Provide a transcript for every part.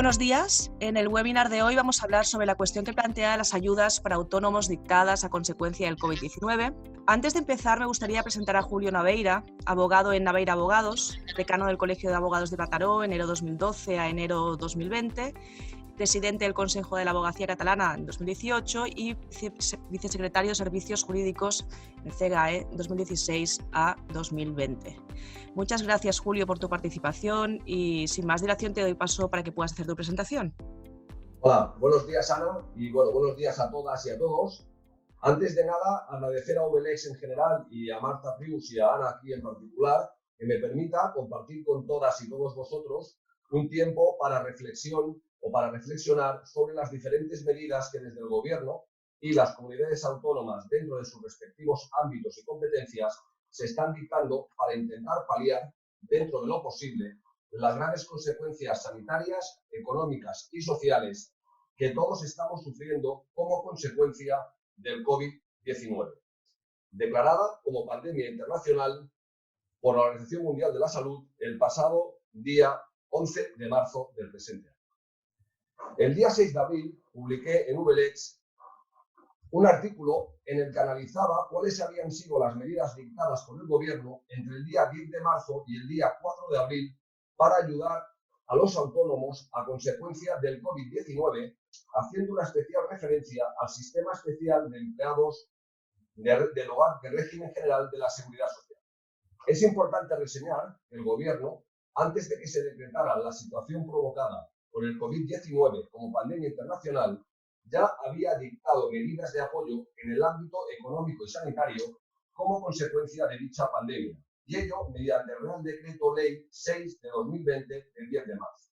buenos días. En el webinar de hoy vamos a hablar sobre la cuestión que plantea las ayudas para autónomos dictadas a consecuencia del COVID-19. Antes de empezar, me gustaría presentar a Julio Naveira, abogado en Naveira Abogados, decano del Colegio de Abogados de Mataró, enero 2012 a enero 2020, presidente del Consejo de la Abogacía Catalana en 2018 y vicesecretario de Servicios Jurídicos en CEGAE 2016 a 2020. Muchas gracias, Julio, por tu participación y sin más dilación te doy paso para que puedas hacer tu presentación. Hola, buenos días, Ana, y buenos días a todas y a todos. Antes de nada, agradecer a VLEX en general y a Marta Prius y a Ana aquí en particular que me permita compartir con todas y todos vosotros un tiempo para reflexión o para reflexionar sobre las diferentes medidas que desde el Gobierno y las comunidades autónomas dentro de sus respectivos ámbitos y competencias se están dictando para intentar paliar, dentro de lo posible, las graves consecuencias sanitarias, económicas y sociales que todos estamos sufriendo como consecuencia del COVID-19, declarada como pandemia internacional por la Organización Mundial de la Salud el pasado día 11 de marzo del presente año. El día 6 de abril publiqué en VLEX un artículo en el que analizaba cuáles habían sido las medidas dictadas por el Gobierno entre el día 10 de marzo y el día 4 de abril para ayudar a los autónomos a consecuencia del COVID-19, haciendo una especial referencia al sistema especial de empleados del hogar de régimen general de la Seguridad Social. Es importante reseñar que el Gobierno, antes de que se decretara la situación provocada por el COVID-19 como pandemia internacional, ya había dictado medidas de apoyo en el ámbito económico y sanitario como consecuencia de dicha pandemia, y ello mediante el Real Decreto Ley 6 de 2020 del 10 de marzo.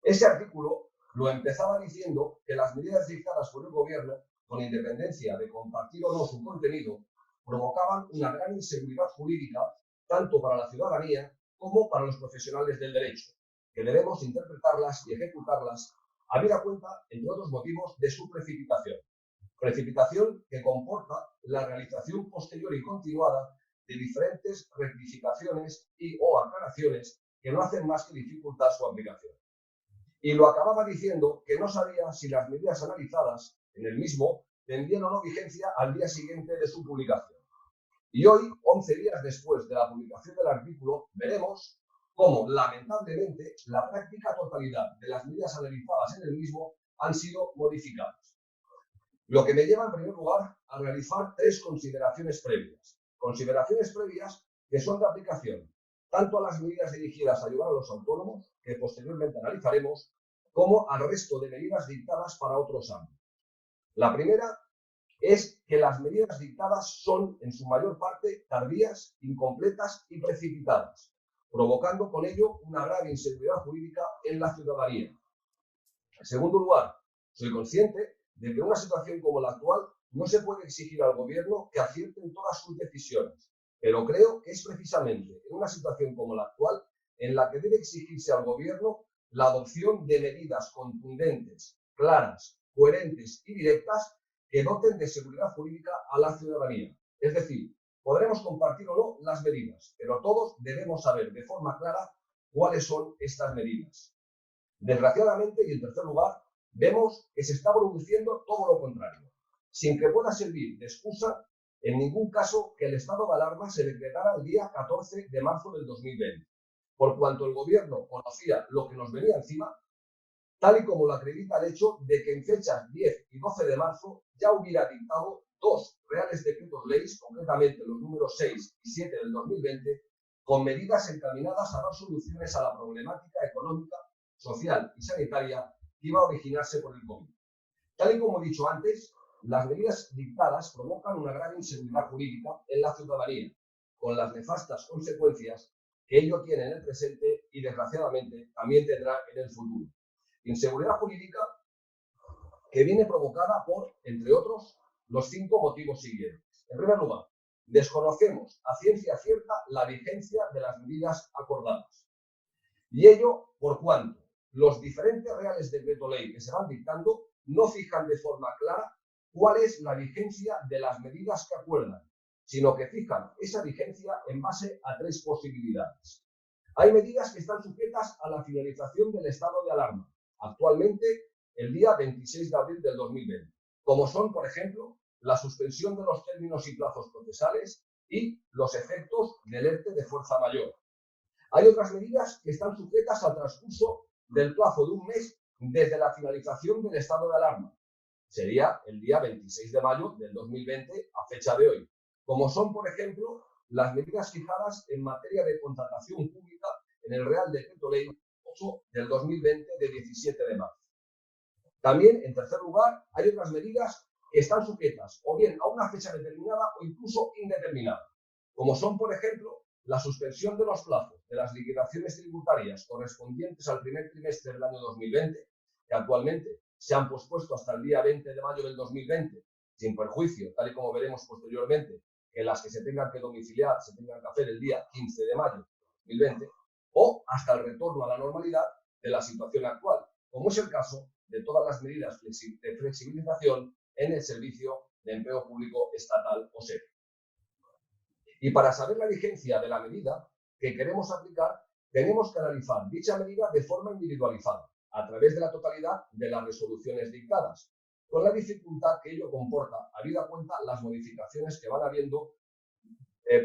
Ese artículo lo empezaba diciendo que las medidas dictadas por el Gobierno, con independencia de compartir o no su contenido, provocaban una gran inseguridad jurídica tanto para la ciudadanía como para los profesionales del derecho, que debemos interpretarlas y ejecutarlas habida cuenta, entre otros motivos, de su precipitación. Precipitación que comporta la realización posterior y continuada de diferentes rectificaciones y o aclaraciones que no hacen más que dificultar su aplicación. Y lo acababa diciendo que no sabía si las medidas analizadas en el mismo tendrían o no vigencia al día siguiente de su publicación. Y hoy, 11 días después de la publicación del artículo, veremos cómo, lamentablemente, la práctica totalidad de las medidas analizadas en el mismo han sido modificadas. Lo que me lleva, en primer lugar, a realizar tres consideraciones previas. Consideraciones previas que son de aplicación tanto a las medidas dirigidas a ayudar a los autónomos, que posteriormente analizaremos, como al resto de medidas dictadas para otros ámbitos. La primera es que las medidas dictadas son, en su mayor parte, tardías, incompletas y precipitadas, provocando con ello una grave inseguridad jurídica en la ciudadanía. En segundo lugar, soy consciente de que en una situación como la actual no se puede exigir al Gobierno que acierte en todas sus decisiones, pero creo que es precisamente en una situación como la actual en la que debe exigirse al Gobierno la adopción de medidas contundentes, claras, coherentes y directas que doten de seguridad jurídica a la ciudadanía. Es decir, podremos compartir o no las medidas, pero todos debemos saber de forma clara cuáles son estas medidas. Desgraciadamente, y en tercer lugar, vemos que se está produciendo todo lo contrario, sin que pueda servir de excusa en ningún caso que el estado de alarma se decretara el día 14 de marzo del 2020, por cuanto el Gobierno conocía lo que nos venía encima, tal y como lo acredita el hecho de que en fechas 10 y 12 de marzo ya hubiera dictado dos reales decretos leyes, concretamente los números 6 y 7 del 2020, con medidas encaminadas a dar soluciones a la problemática económica, social y sanitaria que iba a originarse por el COVID. Tal y como he dicho antes, las medidas dictadas provocan una gran inseguridad jurídica en la ciudadanía, con las nefastas consecuencias que ello tiene en el presente y, desgraciadamente, también tendrá en el futuro. Inseguridad jurídica que viene provocada por, entre otros, los 5 motivos siguientes. En primer lugar, desconocemos a ciencia cierta la vigencia de las medidas acordadas. Y ello por cuanto los diferentes reales decreto ley que se van dictando no fijan de forma clara cuál es la vigencia de las medidas que acuerdan, sino que fijan esa vigencia en base a 3 posibilidades. Hay medidas que están sujetas a la finalización del estado de alarma, actualmente el día 26 de abril del 2020, como son, por ejemplo, la suspensión de los términos y plazos procesales y los efectos del ERTE de fuerza mayor. Hay otras medidas que están sujetas al transcurso del plazo de un mes desde la finalización del estado de alarma. Sería el día 26 de mayo del 2020 a fecha de hoy, como son, por ejemplo, las medidas fijadas en materia de contratación pública en el Real Decreto Ley 8 del 2020 de 17 de marzo. También, en tercer lugar, hay otras medidas que están sujetas o bien a una fecha determinada o incluso indeterminada, como son, por ejemplo, la suspensión de los plazos de las liquidaciones tributarias correspondientes al primer trimestre del año 2020, que actualmente se han pospuesto hasta el día 20 de mayo del 2020, sin perjuicio, tal y como veremos posteriormente, que las que se tengan que domiciliar se tengan que hacer el día 15 de mayo de 2020, o hasta el retorno a la normalidad de la situación actual, como es el caso de todas las medidas de flexibilización en el Servicio de Empleo Público Estatal o SEP. Y para saber la vigencia de la medida que queremos aplicar, tenemos que analizar dicha medida de forma individualizada, a través de la totalidad de las resoluciones dictadas, con la dificultad que ello comporta, habida cuenta las modificaciones que van habiendo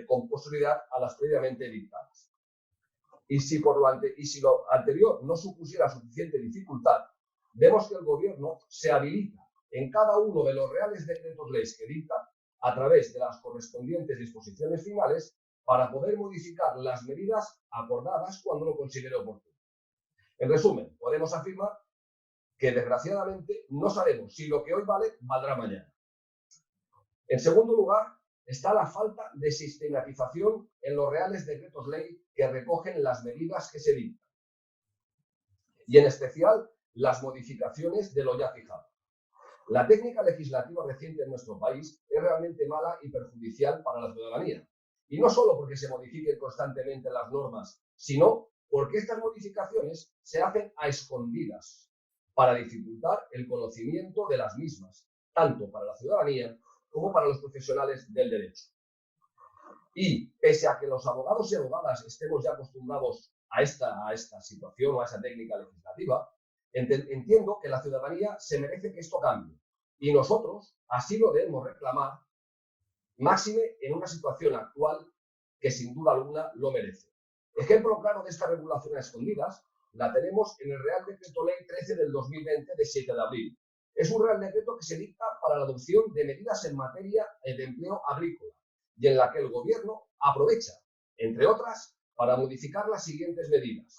con posterioridad a las previamente dictadas. Y si lo anterior no supusiera suficiente dificultad, vemos que el Gobierno se habilita en cada uno de los reales decretos leyes que dicta, a través de las correspondientes disposiciones finales, para poder modificar las medidas acordadas cuando lo considere oportuno. En resumen, podemos afirmar que, desgraciadamente, no sabemos si lo que hoy vale, valdrá mañana. En segundo lugar, está la falta de sistematización en los reales decretos ley que recogen las medidas que se dictan, y en especial las modificaciones de lo ya fijado. La técnica legislativa reciente en nuestro país es realmente mala y perjudicial para la ciudadanía. Y no solo porque se modifiquen constantemente las normas, sino porque estas modificaciones se hacen a escondidas para dificultar el conocimiento de las mismas, tanto para la ciudadanía como para los profesionales del derecho. Y pese a que los abogados y abogadas estemos ya acostumbrados a esta situación o a esa técnica legislativa, entiendo que la ciudadanía se merece que esto cambie, y nosotros así lo debemos reclamar, máxime en una situación actual que sin duda alguna lo merece. Ejemplo claro de esta regulación a escondidas la tenemos en el Real Decreto Ley 13 del 2020 de 7 de abril. Es un Real Decreto que se dicta para la adopción de medidas en materia de empleo agrícola y en la que el Gobierno aprovecha, entre otras, para modificar las siguientes medidas.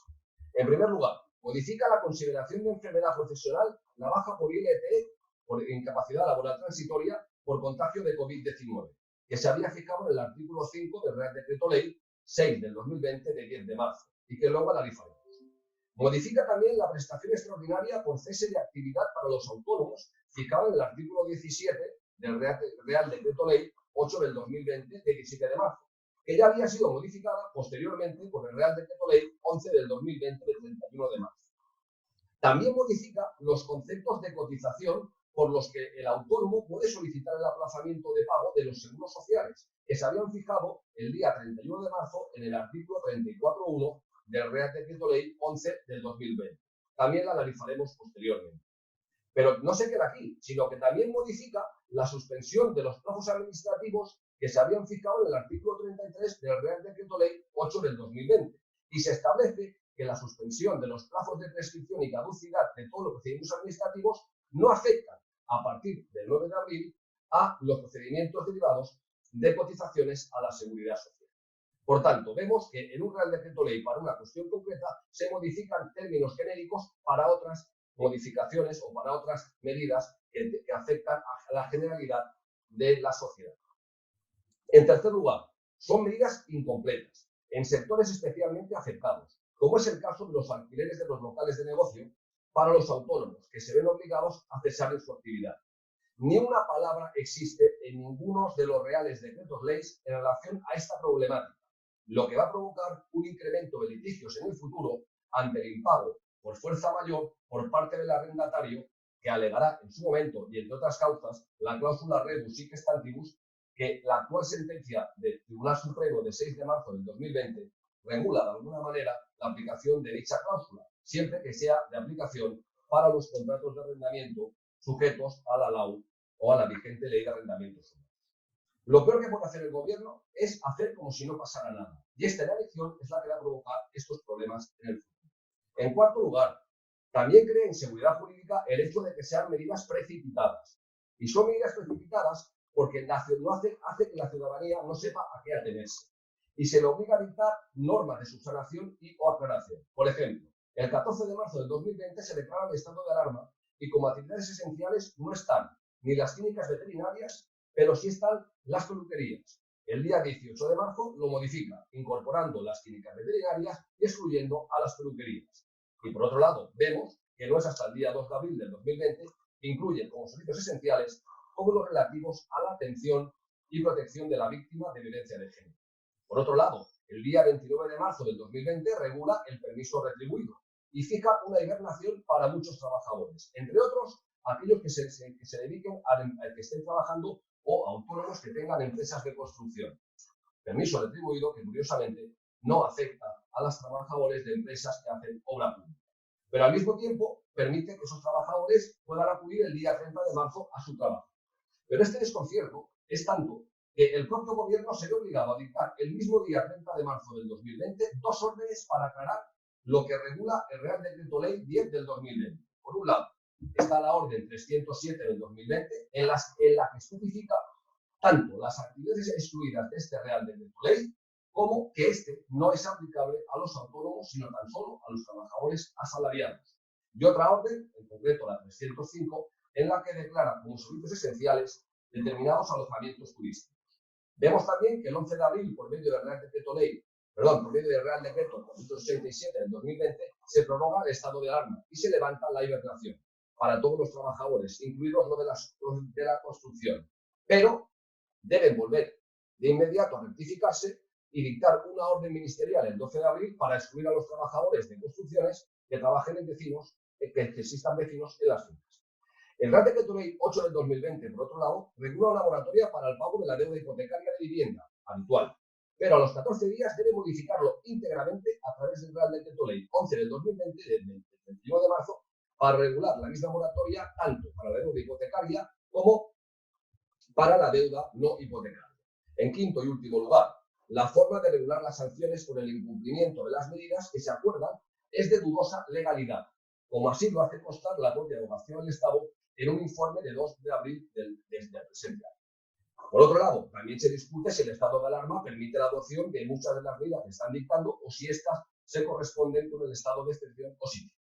En primer lugar, modifica la consideración de enfermedad profesional la baja por ILT, por incapacidad laboral transitoria, por contagio de COVID-19, que se había fijado en el artículo 5 del Real Decreto Ley 6 del 2020 de 10 de marzo y que luego analizaremos. Modifica también la prestación extraordinaria por cese de actividad para los autónomos, fijada en el artículo 17 del Real Decreto Ley 8 del 2020 de 17 de marzo, que ya había sido modificada posteriormente por el Real Decreto Ley 11 del 2020 de 31 de marzo. También modifica los conceptos de cotización por los que el autónomo puede solicitar el aplazamiento de pago de los seguros sociales, que se habían fijado el día 31 de marzo en el artículo 34.1 del Real Decreto Ley 11 del 2020. También la analizaremos posteriormente. Pero no se queda aquí, sino que también modifica la suspensión de los plazos administrativos que se habían fijado en el artículo 33 del Real Decreto Ley 8 del 2020 y se establece que la suspensión de los plazos de prescripción y caducidad de todos los procedimientos administrativos no afectan a partir del 9 de abril a los procedimientos derivados de cotizaciones a la Seguridad Social. Por tanto, vemos que en un Real Decreto Ley para una cuestión concreta se modifican términos genéricos para otras modificaciones o para otras medidas que afectan a la generalidad de la sociedad. En tercer lugar, son medidas incompletas en sectores especialmente afectados, como es el caso de los alquileres de los locales de negocio para los autónomos, que se ven obligados a cesar en su actividad. Ni una palabra existe en ninguno de los reales decretos leyes en relación a esta problemática, lo que va a provocar un incremento de litigios en el futuro ante el impago por fuerza mayor por parte del arrendatario, que alegará en su momento, y entre otras causas, la cláusula rebus sic stantibus, que la actual sentencia del Tribunal Supremo de 6 de marzo del 2020 regula de alguna manera la aplicación de dicha cláusula, siempre que sea de aplicación para los contratos de arrendamiento sujetos a la LAU o a la vigente Ley de Arrendamientos Urbanos. Lo peor que puede hacer el gobierno es hacer como si no pasara nada. Y esta elección es la que va a provocar estos problemas en el futuro. En cuarto lugar, también crea inseguridad jurídica el hecho de que sean medidas precipitadas. Y son medidas precipitadas porque hace que la ciudadanía no sepa a qué atenerse. Y se le obliga a dictar normas de subsanación y o aclaración. Por ejemplo, el 14 de marzo del 2020 se declara el estado de alarma y como actividades esenciales no están ni las clínicas veterinarias, pero sí están las peluquerías. El día 18 de marzo lo modifica, incorporando las clínicas veterinarias y excluyendo a las peluquerías. Y por otro lado, vemos que no es hasta el día 2 de abril del 2020 que incluye como servicios esenciales como los relativos a la atención y protección de la víctima de violencia de género. Por otro lado, el día 29 de marzo del 2020 regula el permiso retribuido y fija una hibernación para muchos trabajadores, entre otros aquellos que se dediquen a que estén trabajando o autónomos que tengan empresas de construcción. Permiso retribuido que, curiosamente, no afecta a los trabajadores de empresas que hacen obra pública. Pero al mismo tiempo permite que esos trabajadores puedan acudir el día 30 de marzo a su trabajo. Pero este desconcierto es tanto que el propio gobierno se ve obligado a dictar el mismo día 30 de marzo del 2020 dos órdenes para aclarar lo que regula el Real Decreto Ley 10 del 2020. Por un lado, está la Orden 307 del 2020, en la que especifica tanto las actividades excluidas de este Real Decreto Ley como que este no es aplicable a los autónomos, sino tan solo a los trabajadores asalariados. Y otra orden, en concreto la 305, en la que declara como servicios esenciales determinados alojamientos turísticos. Vemos también que el 11 de abril, por medio del Real Decreto 487 del 2020, se prorroga el estado de alarma y se levanta la hibernación para todos los trabajadores, incluidos los de la construcción. Pero deben volver de inmediato a rectificarse y dictar una orden ministerial el 12 de abril para excluir a los trabajadores de construcciones que trabajen en vecinos, que existan vecinos en las fincas. El Real Decreto Ley 8 del 2020, por otro lado, regula una moratoria para el pago de la deuda hipotecaria de vivienda, habitual, pero a los 14 días debe modificarlo íntegramente a través del Real Decreto Ley 11 del 2020, del 21 de marzo, para regular la misma moratoria tanto para la deuda hipotecaria como para la deuda no hipotecaria. En quinto y último lugar, la forma de regular las sanciones por el incumplimiento de las medidas que se acuerdan es de dudosa legalidad, como así lo hace constar la propia Abogacía del Estado en un informe de 2 de abril del presente año. Por otro lado, también se discute si el estado de alarma permite la adopción de muchas de las medidas que están dictando o si éstas se corresponden con el estado de excepción o sitio.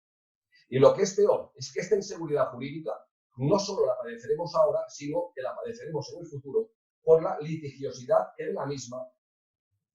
Y lo que es peor es que esta inseguridad jurídica no solo la padeceremos ahora, sino que la padeceremos en el futuro por la litigiosidad que de la misma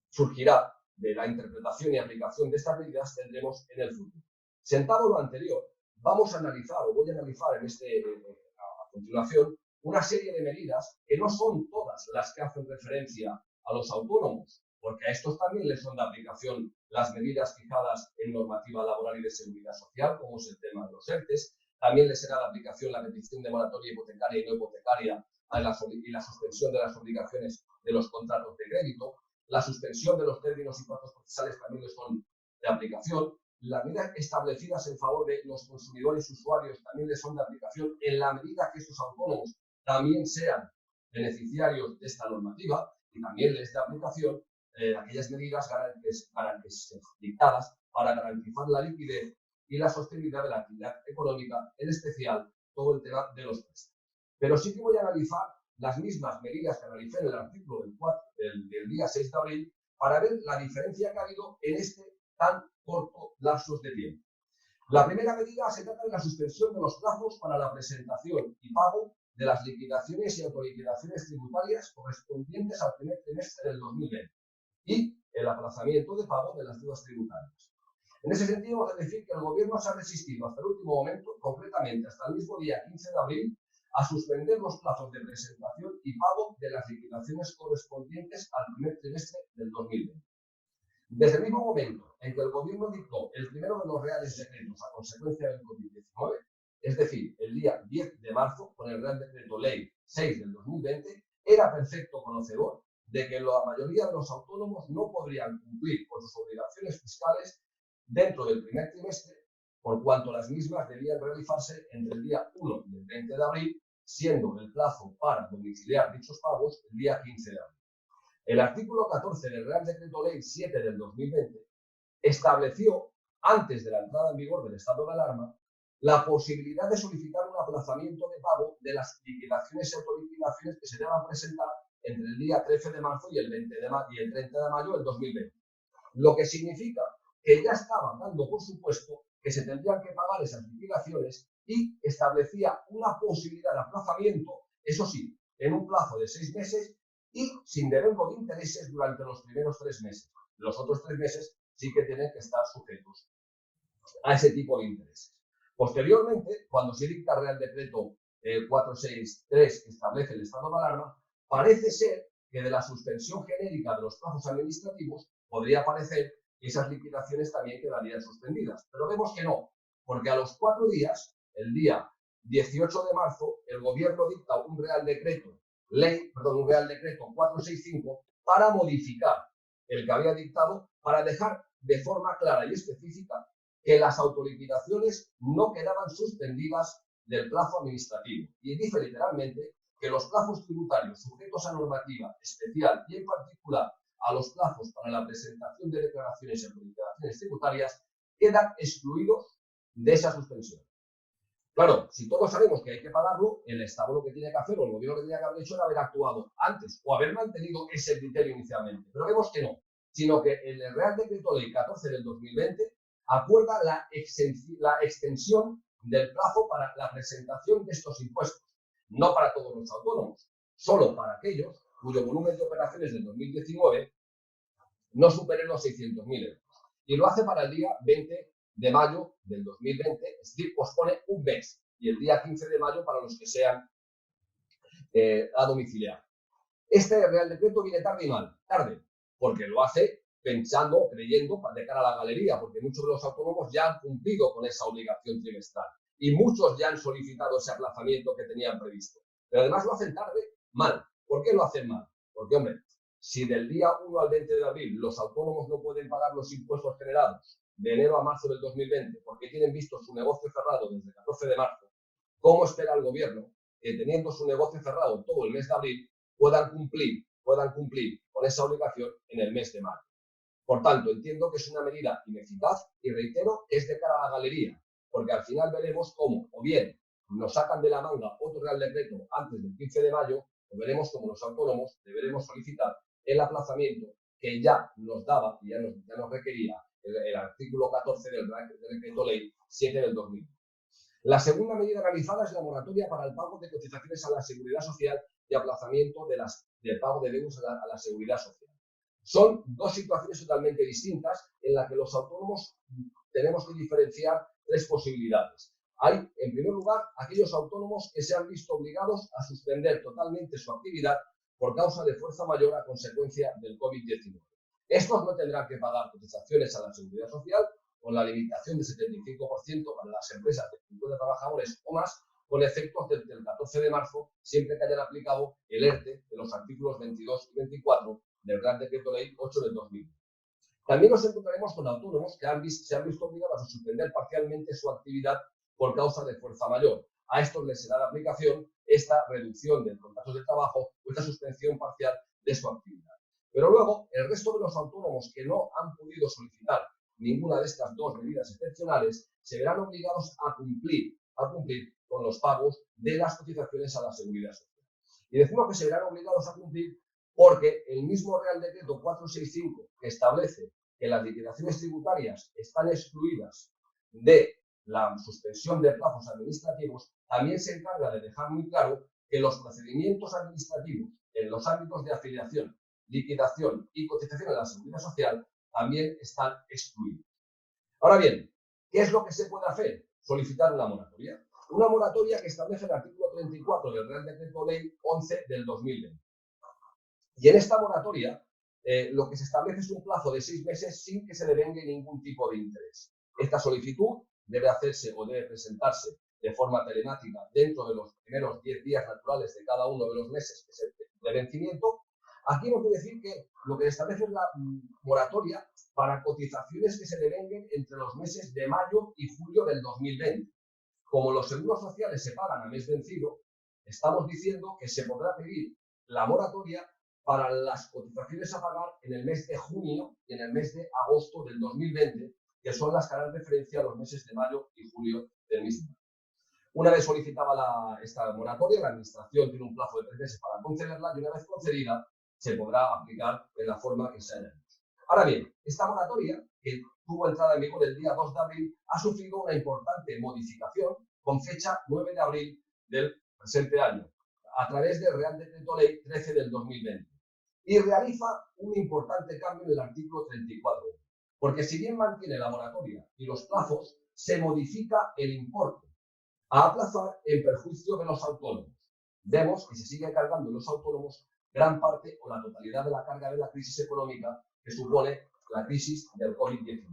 surgirá de la interpretación y aplicación de estas medidas tendremos en el futuro. Sentado lo anterior, vamos a analizar, o voy a analizar a continuación, una serie de medidas que no son todas las que hacen referencia a los autónomos, porque a estos también les son de aplicación las medidas fijadas en normativa laboral y de seguridad social, como es el tema de los ERTES. También les será de aplicación la petición de moratoria hipotecaria y no hipotecaria y la suspensión de las obligaciones de los contratos de crédito. La suspensión de los términos y plazos procesales también les son de aplicación. Las medidas establecidas en favor de los consumidores y usuarios también les son de aplicación en la medida que estos autónomos también sean beneficiarios de esta normativa y también les da aplicación aquellas medidas dictadas para garantizar la liquidez y la sostenibilidad de la actividad económica, en especial todo el tema de los préstamos. Pero sí que voy a analizar las mismas medidas que analicé en el artículo del día 6 de abril para ver la diferencia que ha habido en este tan corto lapsos de tiempo. La primera medida se trata de la suspensión de los plazos para la presentación y pago de las liquidaciones y autoliquidaciones tributarias correspondientes al primer trimestre del 2020 y el aplazamiento de pago de las deudas tributarias. En ese sentido, hemos de decir que el Gobierno se ha resistido hasta el último momento, concretamente hasta el mismo día 15 de abril, a suspender los plazos de presentación y pago de las liquidaciones correspondientes al primer trimestre del 2020. Desde el mismo momento en que el Gobierno dictó el primero de los reales decretos a consecuencia del COVID-19, es decir, el día 10 de marzo, con el Real Decreto Ley 6 del 2020, era perfecto conocedor de que la mayoría de los autónomos no podrían cumplir con sus obligaciones fiscales dentro del primer trimestre por cuanto las mismas debían realizarse entre el día 1 y el 20 de abril, siendo el plazo para domiciliar dichos pagos el día 15 de abril. El artículo 14 del Real Decreto Ley 7 del 2020 estableció, antes de la entrada en vigor del estado de alarma, la posibilidad de solicitar un aplazamiento de pago de las liquidaciones y autoliquidaciones que se deban presentar entre el día 13 de marzo y el 30 de mayo del 2020. Lo que significa que ya estaban dando por supuesto que se tendrían que pagar esas liquidaciones y establecía una posibilidad de aplazamiento, eso sí, en un plazo de 6 meses y sin devengo de intereses durante los primeros 3 meses. Los otros 3 meses sí que tienen que estar sujetos a ese tipo de intereses. Posteriormente, cuando se dicta el Real Decreto 463 que establece el estado de alarma, parece ser que de la suspensión genérica de los plazos administrativos podría parecer que esas liquidaciones también quedarían suspendidas. Pero vemos que no, porque a los 4 días, el día 18 de marzo, el Gobierno dicta un Real Decreto 465 para modificar el que había dictado, para dejar de forma clara y específica que las autoliquidaciones no quedaban suspendidas del plazo administrativo. Y dice literalmente que los plazos tributarios sujetos a normativa especial y en particular a los plazos para la presentación de declaraciones y autoliquidaciones tributarias quedan excluidos de esa suspensión. Claro, si todos sabemos que hay que pagarlo, el Estado lo que tiene que hacer, o el Gobierno lo que tiene que haber hecho era haber actuado antes o haber mantenido ese criterio inicialmente. Pero vemos que no, sino que en el Real Decreto Ley 14 del 2020 acuerda la extensión del plazo para la presentación de estos impuestos, no para todos los autónomos, solo para aquellos cuyo volumen de operaciones del 2019 no supere los 600.000 euros. Y lo hace para el día 20 de mayo del 2020, es decir, pospone un mes, y el día 15 de mayo para los que sean a domiciliar. Este Real Decreto viene tarde y mal. Tarde, porque lo hace pensando, creyendo de cara a la galería, porque muchos de los autónomos ya han cumplido con esa obligación trimestral y muchos ya han solicitado ese aplazamiento que tenían previsto. Pero además lo hacen tarde, mal. ¿Por qué lo hacen mal? Porque, hombre, si del día 1 al 20 de abril los autónomos no pueden pagar los impuestos generados de enero a marzo del 2020 porque tienen visto su negocio cerrado desde el 14 de marzo, ¿cómo espera el Gobierno que teniendo su negocio cerrado todo el mes de abril puedan cumplir con esa obligación en el mes de mayo? Por tanto, entiendo que es una medida ineficaz y reitero que es de cara a la galería, porque al final veremos cómo o bien nos sacan de la manga otro Real Decreto antes del 15 de mayo o veremos cómo los autónomos deberemos solicitar el aplazamiento que ya nos daba y ya nos requería el artículo 14 del Decreto Ley 7 del 2000. La segunda medida realizada es la moratoria para el pago de cotizaciones a la Seguridad Social y aplazamiento del pago de deudas a la Seguridad Social. Son dos situaciones totalmente distintas en las que los autónomos tenemos que diferenciar 3 posibilidades. Hay, en primer lugar, aquellos autónomos que se han visto obligados a suspender totalmente su actividad por causa de fuerza mayor a consecuencia del COVID-19. Estos no tendrán que pagar cotizaciones a la Seguridad Social con la limitación del 75% para las empresas de 50 trabajadores o más, con efectos desde el 14 de marzo, siempre que hayan aplicado el ERTE de los artículos 22 y 24 del Real Decreto Ley 8 del 2000. También nos encontraremos con autónomos que se han visto obligados a suspender parcialmente su actividad por causa de fuerza mayor. A estos les será de aplicación esta reducción de contratos de trabajo o esta suspensión parcial de su actividad. Pero luego, el resto de los autónomos que no han podido solicitar ninguna de estas 2 medidas excepcionales se verán obligados a cumplir con los pagos de las cotizaciones a la Seguridad Social. Y decimos que se verán obligados a cumplir porque el mismo Real Decreto 465, que establece que las liquidaciones tributarias están excluidas de la suspensión de plazos administrativos, también se encarga de dejar muy claro que los procedimientos administrativos en los ámbitos de afiliación, liquidación y cotización a la Seguridad Social también están excluidos. Ahora bien, ¿qué es lo que se puede hacer? Solicitar una moratoria. Una moratoria que establece el artículo 34 del Real Decreto Ley 11 del 2020. Y en esta moratoria, lo que se establece es un plazo de 6 meses sin que se devengue ningún tipo de interés. Esta solicitud debe hacerse o debe presentarse de forma telemática dentro de los primeros 10 días naturales de cada uno de los meses de vencimiento, Aquí hemos de decir que lo que establece es la moratoria para cotizaciones que se devenguen entre los meses de mayo y julio del 2020. Como los seguros sociales se pagan a mes vencido, estamos diciendo que se podrá pedir la moratoria para las cotizaciones a pagar en el mes de junio y en el mes de agosto del 2020, que son las que harán referencia a los meses de mayo y julio del mismo. Una vez solicitada esta moratoria, la Administración tiene un plazo de 3 meses para concederla y una vez concedida se podrá aplicar en la forma que se haya hecho. Ahora bien, esta moratoria, que tuvo entrada en vigor el día 2 de abril, ha sufrido una importante modificación con fecha 9 de abril del presente año, a través del Real Decreto Ley 13 del 2020. Y realiza un importante cambio en el artículo 34, porque si bien mantiene la moratoria y los plazos, se modifica el importe a aplazar en perjuicio de los autónomos. Vemos que se sigue cargando en los autónomos gran parte o la totalidad de la carga de la crisis económica que supone la crisis del COVID-19.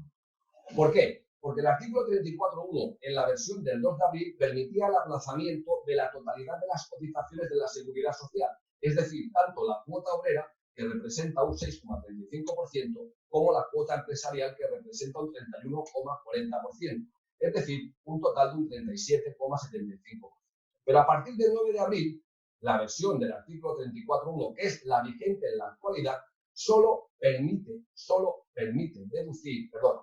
¿Por qué? Porque el artículo 34.1 en la versión del 2 de abril permitía el aplazamiento de la totalidad de las cotizaciones de la Seguridad Social, es decir, tanto la cuota obrera, que representa un 6,35%, como la cuota empresarial, que representa un 31,40%, es decir, un total de un 37,75%. Pero a partir del 9 de abril, la versión del artículo 34.1, que es la vigente en la actualidad, solo permite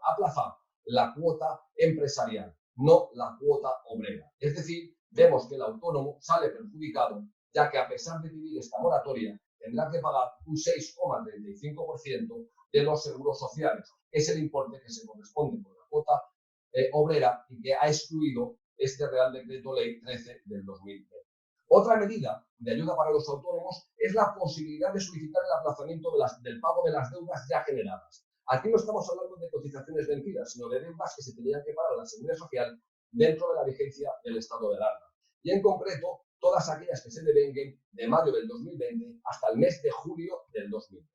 aplazar la cuota empresarial, no la cuota obrera. Es decir, vemos que el autónomo sale perjudicado, ya que a pesar de vivir esta moratoria, tendrá que pagar un 6,35% de los seguros sociales, que es el importe que se corresponde con la cuota obrera y que ha excluido este Real Decreto Ley 13 del 2020. Otra medida de ayuda para los autónomos es la posibilidad de solicitar el aplazamiento del pago de las deudas ya generadas. Aquí no estamos hablando de cotizaciones vencidas, sino de deudas que se tenían que pagar a la Seguridad Social dentro de la vigencia del estado de alarma. Y en concreto, todas aquellas que se devenguen de mayo del 2020 hasta el mes de julio del 2020.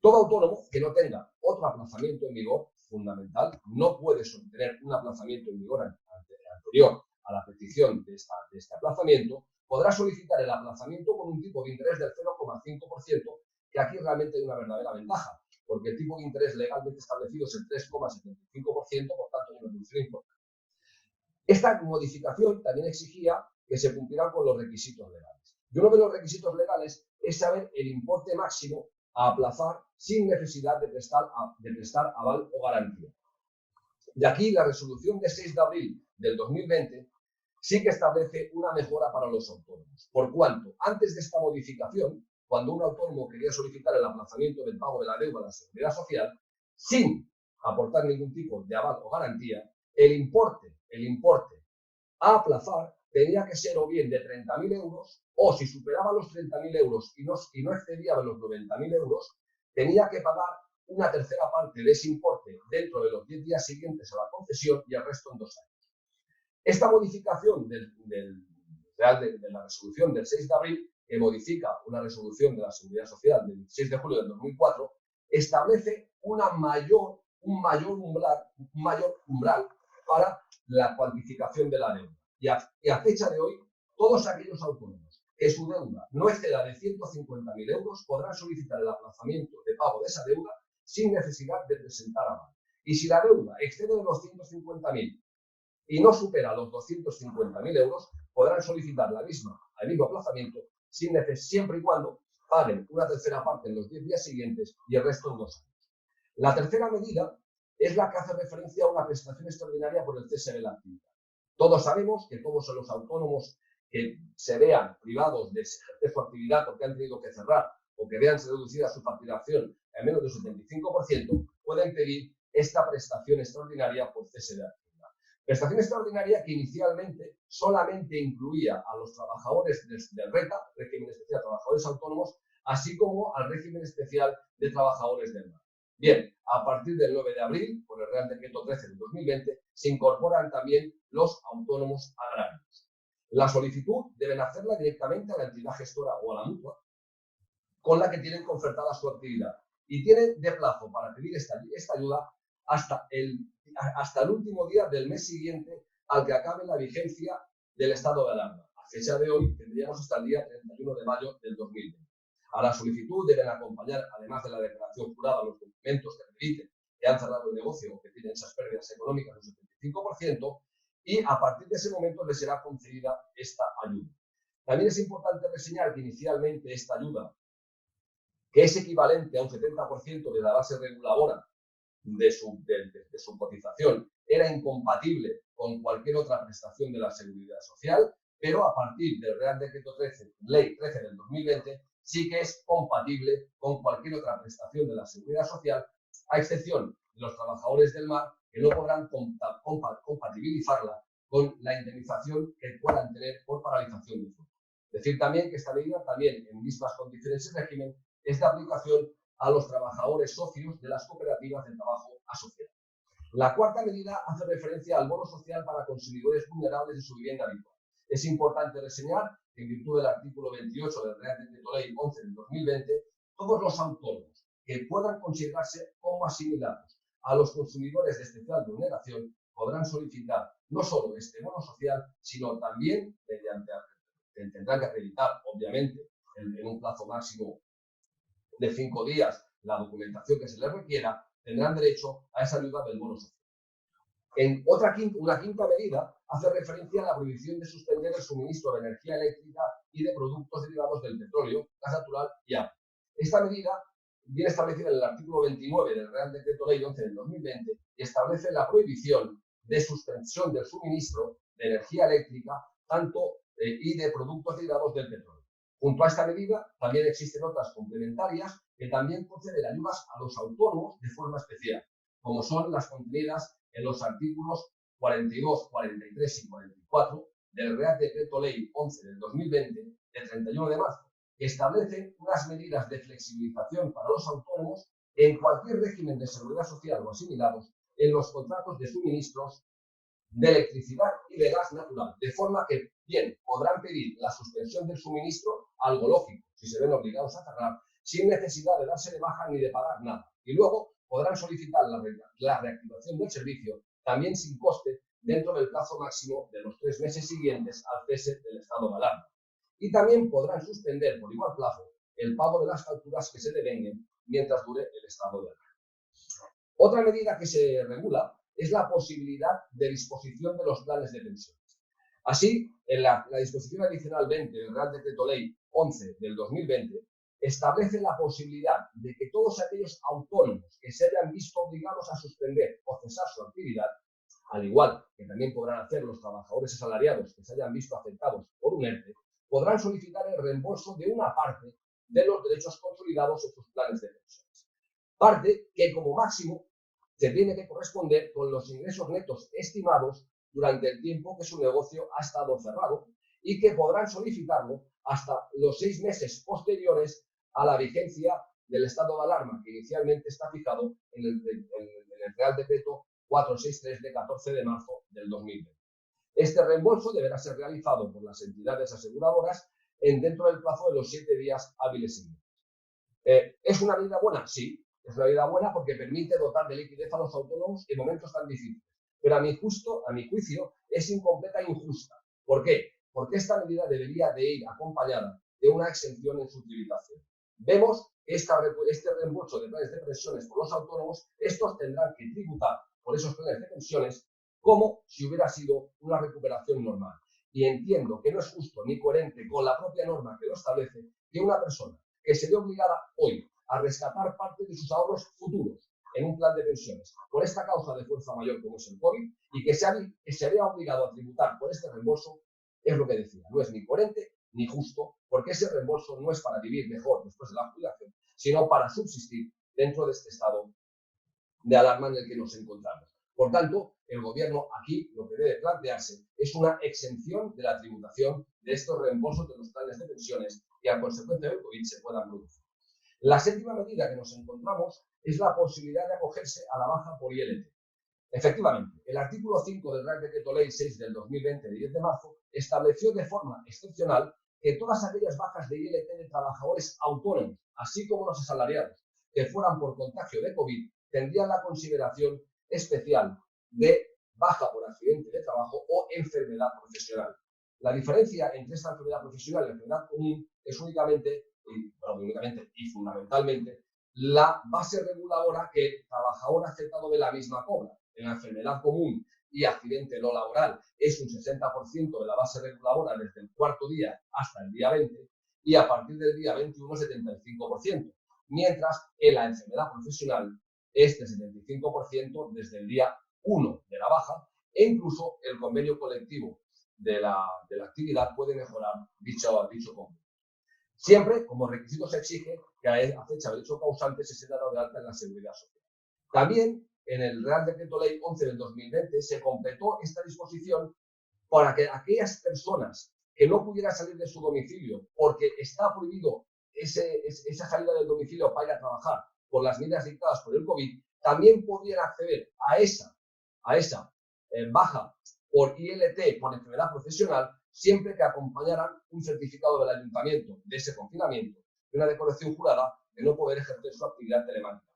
Todo autónomo que no tenga otro aplazamiento en vigor, fundamental, no puede sostener un aplazamiento en vigor anterior a la petición de este aplazamiento, podrá solicitar el aplazamiento con un tipo de interés del 0,5%, que aquí realmente hay una verdadera ventaja, porque el tipo de interés legalmente establecido es el 3,75%, por tanto, hay una reducción importante. Esta modificación también exigía que se cumplieran con los requisitos legales. Y uno de los requisitos legales es saber el importe máximo a aplazar sin necesidad de prestar aval o garantía. De aquí la resolución de 6 de abril del 2020 sí que establece una mejora para los autónomos. Por cuanto, antes de esta modificación, cuando un autónomo quería solicitar el aplazamiento del pago de la deuda a la Seguridad Social, sin aportar ningún tipo de aval o garantía, el importe a aplazar tenía que ser o bien de 30.000 euros, o si superaba los 30.000 euros y no excedía de los 90.000 euros, tenía que pagar una tercera parte de ese importe dentro de los 10 días siguientes a la concesión y el resto en 2 años. Esta modificación de la resolución del 6 de abril, que modifica una resolución de la Seguridad Social del 16 de julio del 2004, establece un mayor umbral para la cuantificación de la deuda. Y a fecha de hoy, todos aquellos autónomos que su deuda no exceda de 150.000 euros podrán solicitar el aplazamiento de pago de esa deuda sin necesidad de presentar aval. Y si la deuda excede de los 150.000 y no supera los 250.000 euros, podrán solicitar el mismo aplazamiento siempre y cuando paguen una tercera parte en los 10 días siguientes y el resto en 2 años. La tercera medida es la que hace referencia a una prestación extraordinaria por el cese de la actividad. Todos sabemos que todos los autónomos que se vean privados de ejercer su actividad porque han tenido que cerrar o que vean reducida su facturación a menos del 75%, pueden pedir esta prestación extraordinaria por cese de actividad. Prestación extraordinaria que inicialmente solamente incluía a los trabajadores del RETA, régimen especial de trabajadores autónomos, así como al régimen especial de trabajadores del mar. Bien, a partir del 9 de abril, por el Real Decreto 13 del 2020, se incorporan también los autónomos agrarios. La solicitud deben hacerla directamente a la entidad gestora o a la mutua con la que tienen concertada su actividad y tienen de plazo para pedir esta ayuda hasta el último día del mes siguiente al que acabe la vigencia del estado de alarma. A fecha de hoy tendríamos hasta el día 31 de mayo del 2020. A la solicitud deben acompañar, además de la declaración jurada, los documentos que acrediten que han cerrado el negocio o que tienen esas pérdidas económicas del 75%, y a partir de ese momento les será concedida esta ayuda. También es importante reseñar que inicialmente esta ayuda, que es equivalente a un 70% de la base reguladora de su cotización, era incompatible con cualquier otra prestación de la Seguridad Social, pero a partir del Real Decreto 13, Ley 13 del 2020, sí que es compatible con cualquier otra prestación de la Seguridad Social, a excepción de los trabajadores del mar, que no podrán compatibilizarla con la indemnización que puedan tener por paralización de flota. Decir también que esta medida, también en mismas condiciones y régimen, es de aplicación a los trabajadores socios de las cooperativas de trabajo asociadas. La cuarta medida hace referencia al bono social para consumidores vulnerables de su vivienda habitual. Es importante reseñar que, en virtud del artículo 28 del Real Decreto Ley 11 del 2020, todos los autónomos que puedan considerarse como asimilados a los consumidores de especial vulneración podrán solicitar no solo este bono social, sino también, tendrán que acreditar, obviamente, en un plazo máximo de 5 días, la documentación que se les requiera, tendrán derecho a esa ayuda del bono social. Una quinta medida hace referencia a la prohibición de suspender el suministro de energía eléctrica y de productos derivados del petróleo, gas natural y agua. Esta medida viene establecida en el artículo 29 del Real Decreto Ley 11 del 2020 y establece la prohibición de suspensión del suministro de energía eléctrica y de productos derivados del petróleo. Junto a esta medida, también existen otras complementarias que también conceden ayudas a los autónomos de forma especial, como son las contenidas en los artículos 42, 43 y 44 del Real Decreto Ley 11 del 2020, del 31 de marzo, que establecen unas medidas de flexibilización para los autónomos en cualquier régimen de seguridad social o asimilados en los contratos de suministros de electricidad y de gas natural, de forma que bien podrán pedir la suspensión del suministro, algo lógico, si se ven obligados a cerrar, sin necesidad de darse de baja ni de pagar nada. Y luego podrán solicitar la reactivación del servicio, también sin coste, dentro del plazo máximo de los 3 meses siguientes al cese del estado de alarma. Y también podrán suspender por igual plazo el pago de las facturas que se devenguen mientras dure el estado de alarma. Otra medida que se regula es la posibilidad de disposición de los planes de pensiones. Así, en la disposición adicional 20 del Real Decreto Ley 11 del 2020, establece la posibilidad de que todos aquellos autónomos que se hayan visto obligados a suspender o cesar su actividad, al igual que también podrán hacer los trabajadores asalariados que se hayan visto afectados por un ERTE, podrán solicitar el reembolso de una parte de los derechos consolidados en sus planes de pensiones. Parte que, como máximo, se tiene que corresponder con los ingresos netos estimados durante el tiempo que su negocio ha estado cerrado y que podrán solicitarlo hasta los 6 meses posteriores a la vigencia del estado de alarma que inicialmente está fijado en el Real Decreto 463 de 14 de marzo del 2020. Este reembolso deberá ser realizado por las entidades aseguradoras dentro del plazo de los 7 días hábiles siguientes. ¿Es una medida buena? Sí, es una medida buena porque permite dotar de liquidez a los autónomos en momentos tan difíciles. Pero a mi juicio, es incompleta e injusta. ¿Por qué? Porque esta medida debería de ir acompañada de una exención en su tributación. Vemos que este reembolso de planes de pensiones por los autónomos, estos tendrán que tributar por esos planes de pensiones como si hubiera sido una recuperación normal. Y entiendo que no es justo ni coherente con la propia norma que lo establece que una persona que se ve obligada hoy a rescatar parte de sus ahorros futuros en un plan de pensiones por esta causa de fuerza mayor como es el COVID y que se había obligado a tributar por este reembolso, es lo que decía, no es ni coherente ni justo, porque ese reembolso no es para vivir mejor después de la jubilación, sino para subsistir dentro de este estado de alarma en el que nos encontramos. Por tanto, el gobierno aquí lo que debe plantearse es una exención de la tributación de estos reembolsos de los planes de pensiones que a consecuencia del COVID se puedan producir. La séptima medida que nos encontramos es la posibilidad de acogerse a la baja por ILT. Efectivamente, el artículo 5 del Real Decreto Ley 6 del 2020 de 10 de marzo estableció de forma excepcional que todas aquellas bajas de ILT de trabajadores autónomos, así como los asalariados, que fueran por contagio de COVID, tendrían la consideración especial de baja por accidente de trabajo o enfermedad profesional. La diferencia entre esta enfermedad profesional y la enfermedad común es únicamente únicamente y fundamentalmente, la base reguladora que el trabajador afectado de la misma cobra. En la enfermedad común y accidente no laboral es un 60% de la base reguladora desde el cuarto día hasta el día 20 y a partir del día 21 75%, mientras en la enfermedad profesional es del 75% desde el día 1 de la baja e incluso el convenio colectivo de la actividad puede mejorar dicho convenio. Siempre, como requisito, se exige que a fecha del hecho causante se sea dado de alta en la Seguridad Social. También, en el Real Decreto Ley 11 del 2020, se completó esta disposición para que aquellas personas que no pudieran salir de su domicilio porque está prohibido esa salida del domicilio para ir a trabajar por las medidas dictadas por el COVID, también pudieran acceder a esa baja por ILT, por enfermedad profesional, siempre que acompañaran un certificado del ayuntamiento de ese confinamiento y una declaración jurada de no poder ejercer su actividad telemática.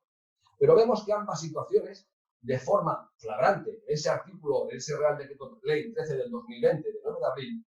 Pero vemos que ambas situaciones, de forma flagrante, ese artículo, ese Real Decreto Ley 13 del 2020, de 9 de abril,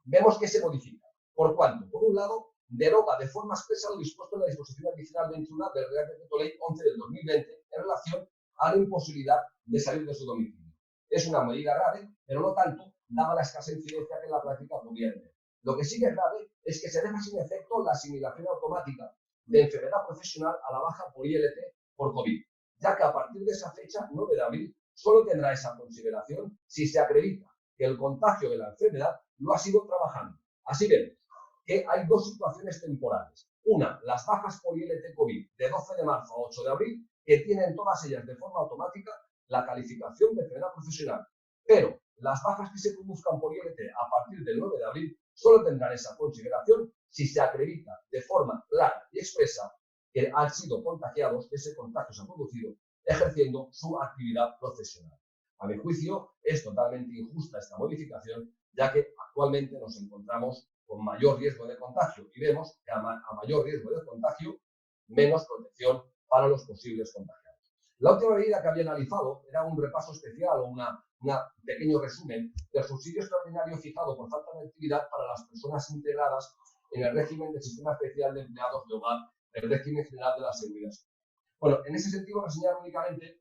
vemos que se modifica. ¿Por cuánto? Por un lado, deroga de forma expresa lo dispuesto en la disposición adicional 21 del Real Decreto Ley 11 del 2020 en relación a la imposibilidad de salir de su domicilio. Es una medida grave, pero no tanto, dada la escasa incidencia que en la práctica podría tener. Lo que sí que es grave es que se deja sin efecto la asimilación automática de enfermedad profesional a la baja por ILT por COVID, ya que a partir de esa fecha, 9 de abril, solo tendrá esa consideración si se acredita que el contagio de la enfermedad lo ha sido trabajando. Así vemos que hay dos situaciones temporales. Una, las bajas por ILT COVID de 12 de marzo a 8 de abril, que tienen todas ellas de forma automática la calificación de enfermedad profesional. Pero las bajas que se produzcan por ILT a partir del 9 de abril solo tendrán esa consideración si se acredita de forma clara y expresa que han sido contagiados, que ese contagio se ha producido ejerciendo su actividad profesional. A mi juicio, es totalmente injusta esta modificación, ya que actualmente nos encontramos con mayor riesgo de contagio y vemos que a mayor riesgo de contagio, menos protección para los posibles contagiados. La última medida que había analizado era un repaso especial o un pequeño resumen del subsidio extraordinario fijado por falta de actividad para las personas integradas en el régimen del Sistema Especial de Empleados de Hogar, el régimen general de la Seguridad Social. Bueno, en ese sentido reseñar únicamente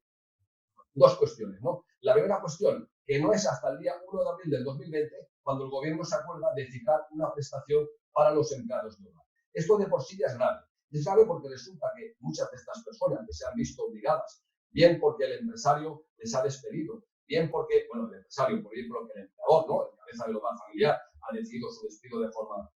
dos cuestiones, ¿no? La primera cuestión, que no es hasta el día 1 de abril del 2020 cuando el gobierno se acuerda de fijar una prestación para los empleados de hogar. Esto de por sí ya es grave. Es grave porque resulta que muchas de estas personas que se han visto obligadas, bien porque el empresario les ha despedido, bien porque, bueno, el empresario, por ejemplo, que el empleador, ¿no? El cabeza del hogar familiar ha decidido su despido de forma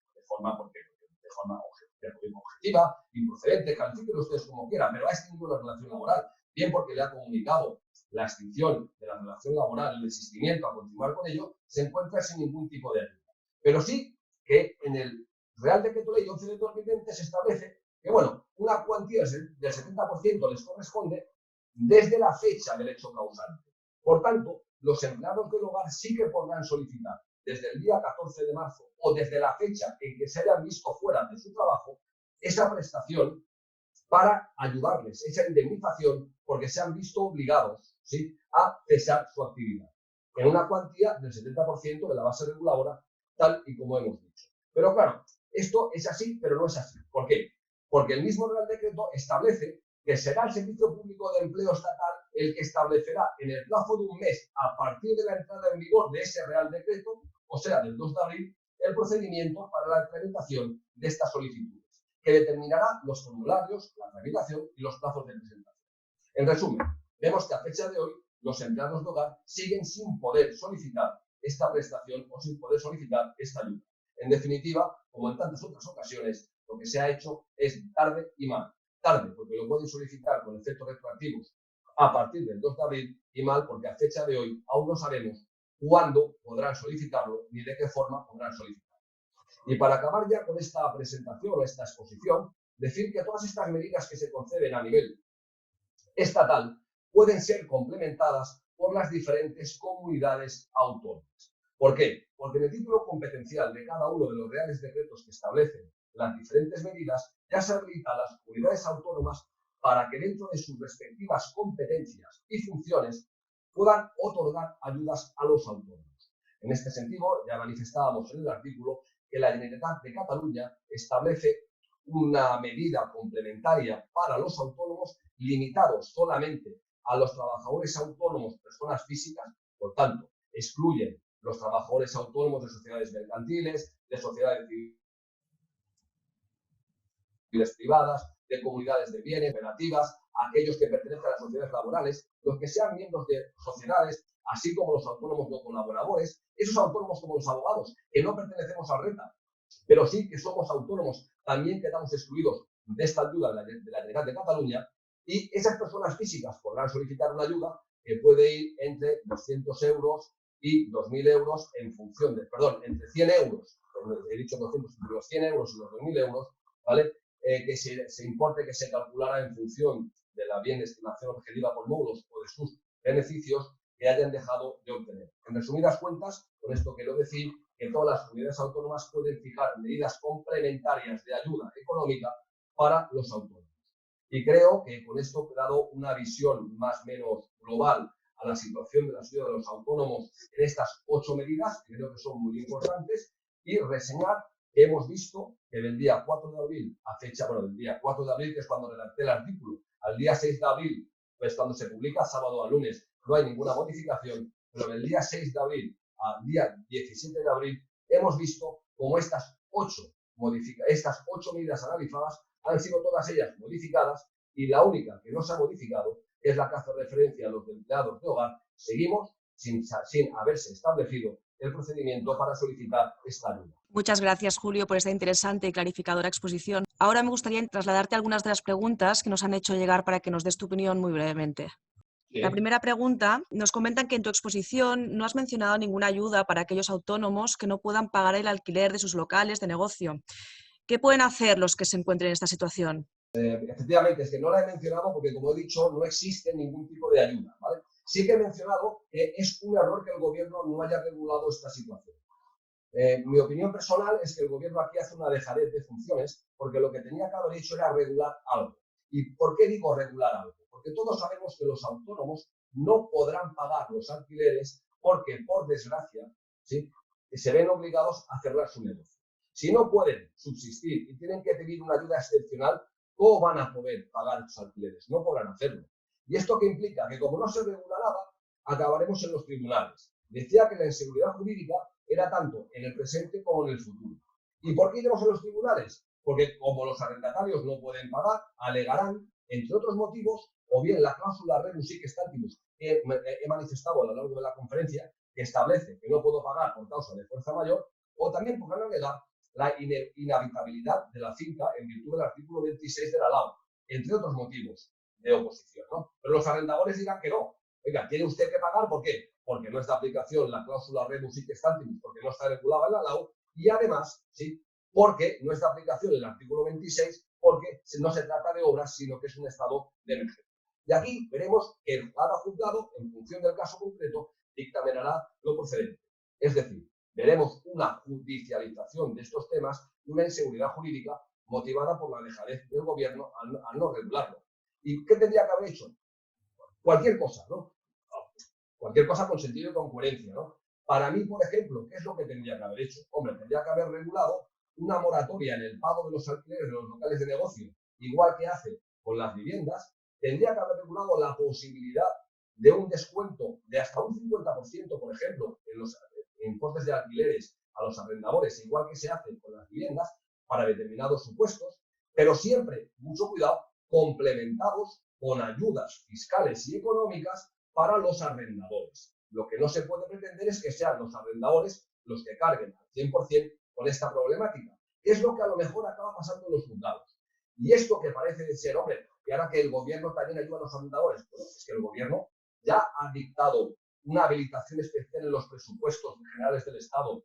objetiva, improcedente, califiquen ustedes como quieran, pero ha extinguido la relación laboral, bien porque le ha comunicado la extinción de la relación laboral y el desistimiento a continuar con ello, se encuentra sin ningún tipo de ayuda. Pero sí que en el Real Decreto Ley 11 de 2020 se establece que, bueno, una cuantía del 70% les corresponde desde la fecha del hecho causante. Por tanto, los empleados del hogar sí que podrán solicitar desde el día 14 de marzo o desde la fecha en que se hayan visto fuera de su trabajo esa prestación para ayudarles, esa indemnización, porque se han visto obligados, ¿sí?, a cesar su actividad, en una cuantía del 70% de la base reguladora, tal y como hemos dicho. Pero claro, esto es así, pero no es así. ¿Por qué? Porque el mismo Real Decreto establece que será el Servicio Público de Empleo Estatal el que establecerá en el plazo de un mes a partir de la entrada en vigor de ese Real Decreto, o sea, del 2 de abril, el procedimiento para la tramitación de estas solicitudes, que determinará los formularios, la tramitación y los plazos de presentación. En resumen, vemos que a fecha de hoy los empleados de hogar siguen sin poder solicitar esta prestación o sin poder solicitar esta ayuda. En definitiva, como en tantas otras ocasiones, lo que se ha hecho es tarde y mal. Tarde porque lo pueden solicitar con efectos retroactivos a partir del 2 de abril y mal porque a fecha de hoy aún no sabemos cuándo podrán solicitarlo ni de qué forma podrán solicitarlo. Y para acabar ya con esta presentación o esta exposición, decir que todas estas medidas que se conceden a nivel estatal pueden ser complementadas por las diferentes comunidades autónomas. ¿Por qué? Porque en el título competencial de cada uno de los reales decretos que establecen las diferentes medidas ya se habilita a las comunidades autónomas para que dentro de sus respectivas competencias y funciones puedan otorgar ayudas a los autónomos. En este sentido, ya manifestábamos en el artículo que la Generalitat de Cataluña establece una medida complementaria para los autónomos, limitados solamente a los trabajadores autónomos, personas físicas, por tanto, excluyen los trabajadores autónomos de sociedades mercantiles, de sociedades civiles privadas, de comunidades de bienes, cooperativas, aquellos que pertenecen a las sociedades laborales, los que sean miembros de sociedades, así como los autónomos no colaboradores, esos autónomos como los abogados, que no pertenecemos al RETA, pero sí que somos autónomos, también quedamos excluidos de esta ayuda de la Generalitat de Cataluña, y esas personas físicas podrán solicitar una ayuda que puede ir entre 200 euros y 2.000 euros en función de, perdón, entre 100 euros, he dicho 200, entre los 100 euros y los 2.000 euros, ¿vale? Que se importe que se calculara en función de la bien estimación objetiva por módulos o de sus beneficios que hayan dejado de obtener. En resumidas cuentas, con esto quiero decir que todas las comunidades autónomas pueden fijar medidas complementarias de ayuda económica para los autónomos. Y creo que con esto he dado una visión más o menos global a la situación de la ayuda de los autónomos en estas 8 medidas, que creo que son muy importantes, y reseñar que hemos visto que del día 4 de abril a fecha, bueno, del día 4 de abril, que es cuando redacté el artículo, al día 6 de abril, pues cuando se publica sábado a lunes, no hay ninguna modificación, pero del día 6 de abril al día 17 de abril, hemos visto como estas 8 medidas analizadas han sido todas ellas modificadas y la única que no se ha modificado es la que hace referencia a los empleados de hogar. Seguimos sin haberse establecido el procedimiento para solicitar esta ayuda. Muchas gracias, Julio, por esta interesante y clarificadora exposición. Ahora me gustaría trasladarte algunas de las preguntas que nos han hecho llegar para que nos des tu opinión muy brevemente. Sí. La primera pregunta, nos comentan que en tu exposición no has mencionado ninguna ayuda para aquellos autónomos que no puedan pagar el alquiler de sus locales de negocio. ¿Qué pueden hacer los que se encuentren en esta situación? Efectivamente, es que no la he mencionado porque, como he dicho, no existe ningún tipo de ayuda, ¿vale? Sí que he mencionado que es un error que el gobierno no haya regulado esta situación. Mi opinión personal es que el gobierno aquí hace una dejadez de funciones porque lo que tenía que haber hecho era regular algo. ¿Y por qué digo regular algo? Porque todos sabemos que los autónomos no podrán pagar los alquileres porque, por desgracia, ¿sí?, se ven obligados a cerrar su negocio. Si no pueden subsistir y tienen que pedir una ayuda excepcional, ¿cómo van a poder pagar sus alquileres? No podrán hacerlo. ¿Y esto qué implica? Que como no se regula nada, acabaremos en los tribunales. Decía que la inseguridad jurídica era tanto en el presente como en el futuro. ¿Y por qué iremos a los tribunales? Porque como los arrendatarios no pueden pagar, alegarán, entre otros motivos, o bien la cláusula rebus sic stantibus que he manifestado a lo largo de la conferencia, que establece que no puedo pagar por causa de fuerza mayor, o también podrán alegar la inhabitabilidad de la finca en virtud del artículo 26 de la LAO, entre otros motivos de oposición, ¿no? Pero los arrendadores dirán que no. Oiga, ¿tiene usted que pagar? ¿Por qué? Porque no está de aplicación la cláusula rebus sic stantibus, porque no está regulada en la LAO, y además, ¿sí?, porque no está de aplicación el artículo 26, porque no se trata de obras, sino que es un estado de emergencia. Y aquí veremos que cada juzgado, en función del caso concreto, dictaminará lo procedente. Es decir, veremos una judicialización de estos temas y una inseguridad jurídica motivada por la dejadez del gobierno al no regularlo. ¿Y qué tendría que haber hecho? Cualquier cosa, ¿no? Cualquier cosa con sentido y con coherencia, ¿no? Para mí, por ejemplo, ¿qué es lo que tendría que haber hecho? Hombre, tendría que haber regulado una moratoria en el pago de los alquileres de los locales de negocio, igual que hace con las viviendas. Tendría que haber regulado la posibilidad de un descuento de hasta un 50%, por ejemplo, en los importes de alquileres a los arrendadores, igual que se hace con las viviendas, para determinados supuestos, pero siempre, mucho cuidado, complementados con ayudas fiscales y económicas para los arrendadores. Lo que no se puede pretender es que sean los arrendadores los que carguen al 100% con esta problemática, que es lo que a lo mejor acaba pasando en los juzgados. Y esto que parece de ser, hombre, que ahora que el gobierno también ayuda a los arrendadores, bueno, es que el gobierno ya ha dictado una habilitación especial en los presupuestos generales del Estado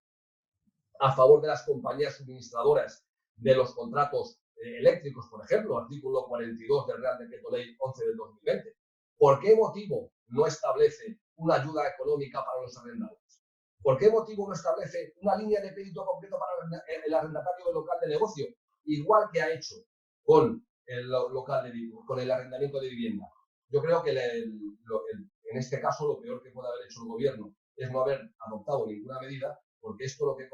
a favor de las compañías suministradoras de los contratos eléctricos, por ejemplo, artículo 42 del Real Decreto Ley 11 del 2020. ¿Por qué motivo no establece una ayuda económica para los arrendadores? ¿Por qué motivo no establece una línea de crédito concreto para el arrendatario del local de negocio, igual que ha hecho con el arrendamiento de vivienda? Yo creo que en este caso lo peor que puede haber hecho el gobierno es no haber adoptado ninguna medida, porque esto lo que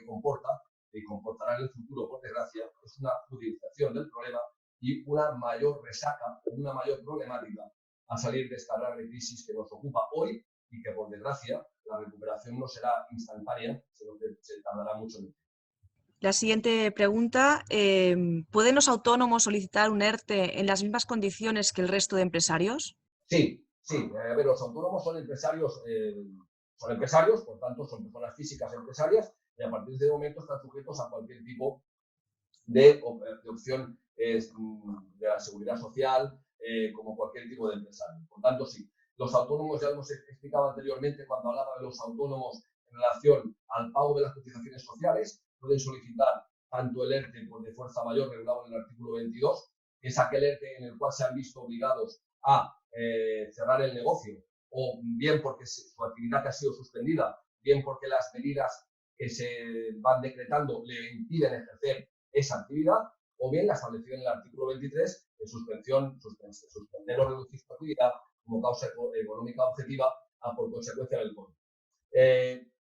comporta y comportará en el futuro, por desgracia, es una agudización del problema y una mayor resaca o una mayor problemática a salir de esta grave crisis que nos ocupa hoy y que, por desgracia, la recuperación no será instantánea, sino que se tardará mucho tiempo. La siguiente pregunta, ¿pueden los autónomos solicitar un ERTE en las mismas condiciones que el resto de empresarios? Sí, sí. A ver, los autónomos son empresarios, por tanto, son personas físicas empresarias y a partir de ese momento están sujetos a cualquier tipo de opción de la seguridad social, como cualquier tipo de empresario. Por tanto, sí. Los autónomos, ya lo hemos explicado anteriormente cuando hablaba de los autónomos en relación al pago de las cotizaciones sociales, pueden solicitar tanto el ERTE de fuerza mayor regulado en el artículo 22, que es aquel ERTE en el cual se han visto obligados a cerrar el negocio, o bien porque su actividad ha sido suspendida, bien porque las medidas que se van decretando le impiden ejercer esa actividad, o bien la establecida en el artículo 23, de suspender o reducir su actividad como causa económica objetiva por consecuencia del COVID.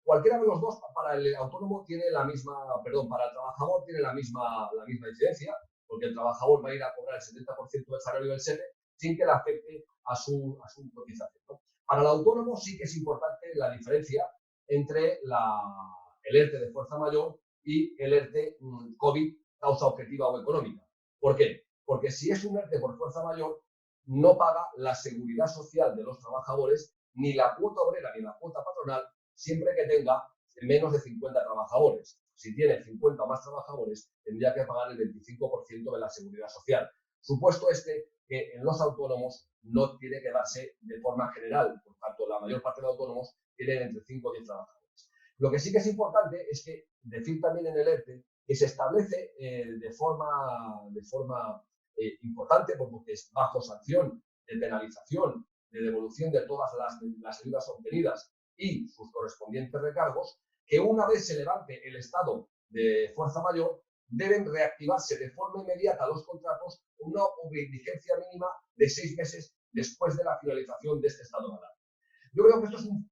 Cualquiera de los dos para el autónomo tiene la misma, para el trabajador tiene la misma incidencia, porque el trabajador va a ir a cobrar el 70% del salario del SEPE sin que le afecte a su cotización, ¿no? Para el autónomo sí que es importante la diferencia entre el ERTE de fuerza mayor y el ERTE COVID, causa objetiva o económica. ¿Por qué? Porque si es un ERTE por fuerza mayor, no paga la seguridad social de los trabajadores, ni la cuota obrera ni la cuota patronal, siempre que tenga menos de 50 trabajadores. Si tiene 50 o más trabajadores, tendría que pagar el 25% de la seguridad social. Supuesto que en los autónomos no tiene que darse de forma general. Por tanto, la mayor parte de los autónomos tienen entre 5 o 10 trabajadores. Lo que sí que es importante es que decir también en el ERTE que se establece de forma importante, porque es bajo sanción de penalización, de devolución de todas las ayudas obtenidas y sus correspondientes recargos, que una vez se levante el estado de fuerza mayor, deben reactivarse de forma inmediata los contratos con una vigencia mínima de 6 meses después de la finalización de este estado de alarma. Yo creo que esto es un